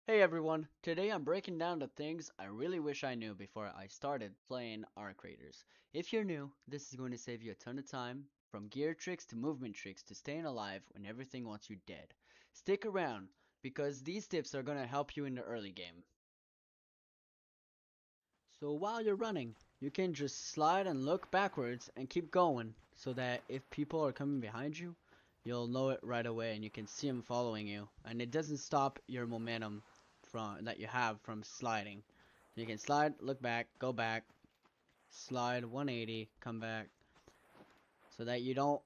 Hey everyone, today I'm breaking down the things I really wish I knew before I started playing Arc Raiders. If you're new, this is going to save you a ton of time, from gear tricks to movement tricks to staying alive when everything wants you dead. Stick around, because these tips are going to help you in the early game. So while you're running, you can just slide and look backwards and keep going, so that if people are coming behind you, you'll know it right away and you can see them following you, and it doesn't stop your momentum from that you have from sliding. You can slide, look back, go back, slide 180, come back, so that you don't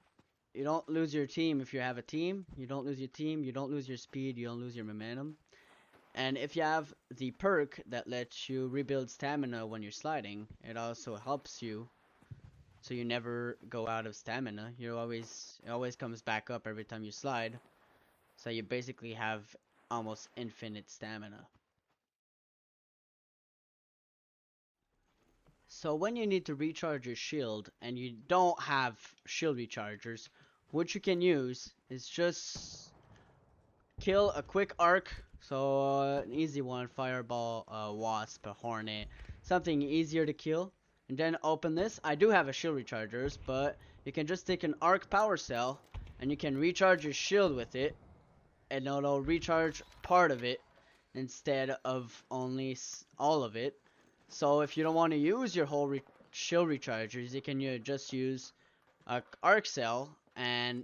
lose your team. If you have a team, you don't lose your team, you don't lose your speed, you don't lose your momentum. And if you have the perk that lets you rebuild stamina when you're sliding, it also helps you so you never go out of stamina. It always comes back up every time you slide. So you basically have almost infinite stamina. So when you need to recharge your shield and you don't have shield rechargers, what you can use is just kill a quick arc. So an easy one, fireball, wasp, a hornet, something easier to kill. And then open this. I do have a shield rechargers, but you can just take an arc power cell and you can recharge your shield with it, and it'll recharge part of it instead of only all of it. So if you don't want to use your whole shield rechargers, you can just use a arc cell, and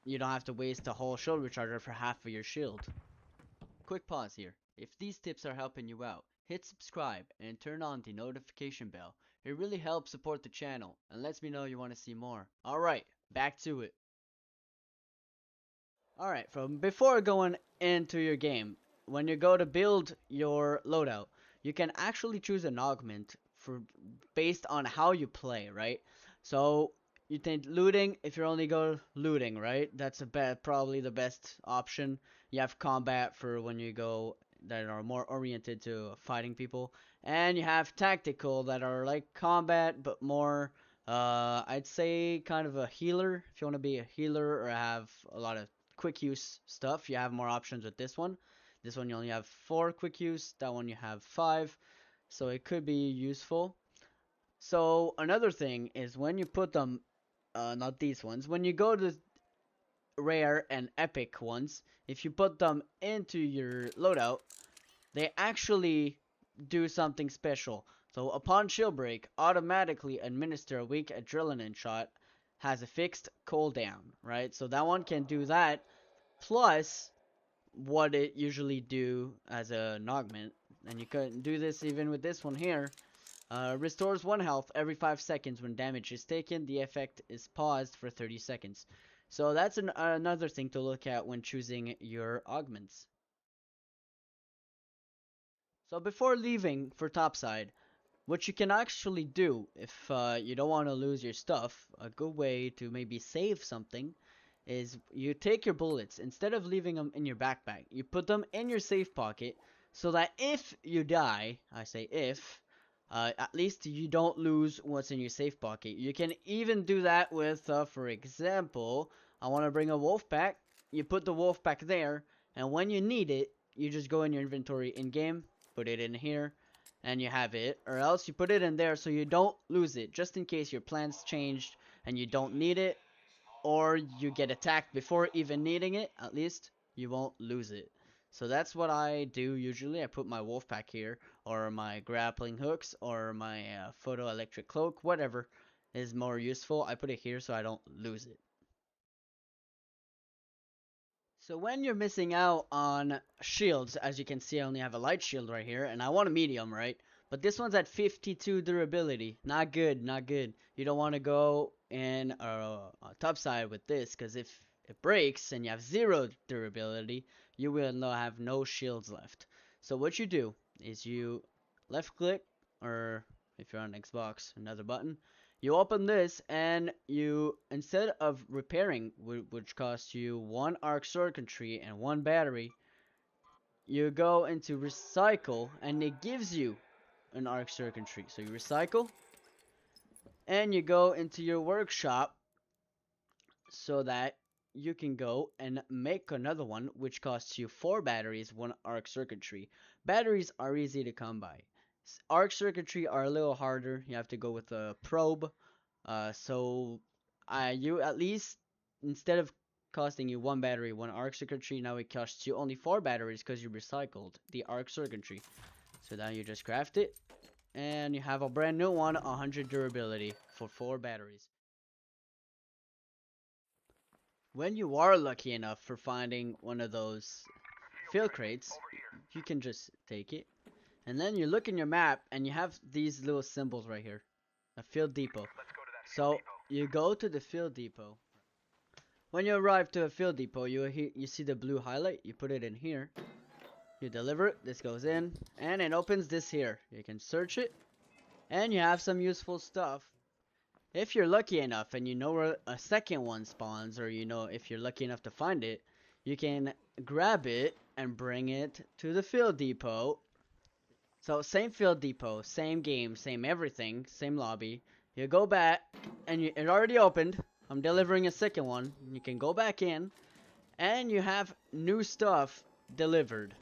you don't have to waste a whole shield recharger for half of your shield. Quick pause here. If these tips are helping you out, hit subscribe and turn on the notification bell. It really helps support the channel and lets me know you want to see more. Alright, back to it. Alright, from before going into your game, when you go to build your loadout, you can actually choose an augment for based on how you play, right? So you think looting, if you're only go looting, right? That's probably the best option. You have combat for when you go that are more oriented to fighting people, and you have tactical that are like combat but more I'd say kind of a healer. If you want to be a healer or have a lot of quick use stuff, you have more options with this one. This one you only have 4 quick use, that one you have 5, so it could be useful. So another thing is when you put them, not these ones, when you go to rare and epic ones, if you put them into your loadout, they actually do something special. So upon shield break, automatically administer a weak adrenaline shot, has a fixed cooldown, right? So that one can do that, plus what it usually do as a augment. And you can do this even with this one here. Restores 1 health every 5 seconds when damage is taken. The effect is paused for 30 seconds. So that's another thing to look at when choosing your augments. So before leaving for topside, what you can actually do if you don't want to lose your stuff, a good way to maybe save something is you take your bullets, instead of leaving them in your backpack, you put them in your safe pocket so that if you die, I say if, at least you don't lose what's in your safe pocket. You can even do that with, for example, I want to bring a wolf pack. You put the wolf pack there, and when you need it, you just go in your inventory in game, put it in here, and you have it, or else you put it in there so you don't lose it, just in case your plans changed and you don't need it, or you get attacked before even needing it. At least you won't lose it. So that's what I do usually. I put my wolf pack here, or my grappling hooks, or my photoelectric cloak, whatever is more useful. I put it here so I don't lose it. So when you're missing out on shields, as you can see, I only have a light shield right here, and I want a medium, right? But this one's at 52 durability. Not good, not good. You don't want to go in top side with this, because if it breaks and you have 0 durability, you will have no shields left. So what you do is you left click, or if you're on Xbox, another button, you open this and you, instead of repairing, which costs you 1 arc circuitry and 1 battery, you go into recycle and it gives you an arc circuitry. So you recycle and you go into your workshop so that you can go and make another one which costs you 4 batteries, 1 arc circuitry. Batteries are easy to come by. Arc circuitry are a little harder. You have to go with a probe. You at least, instead of costing you 1 battery, 1 arc circuitry, now it costs you only 4 batteries because you recycled the arc circuitry. So now you just craft it, and you have a brand new one, 100 durability for 4 batteries. When you are lucky enough for finding one of those field crates, you can just take it. And then you look in your map and you have these little symbols right here. A field depot. So you go to the field depot. When you arrive to a field depot, you see the blue highlight. You put it in here. You deliver it. This goes in. And it opens this here. You can search it. And you have some useful stuff. If you're lucky enough and you know where a second one spawns, or you know if you're lucky enough to find it, you can grab it and bring it to the field depot. So same field depot, same game, same everything, same lobby. You go back and it already opened. I'm delivering a second one. You can go back in and you have new stuff delivered.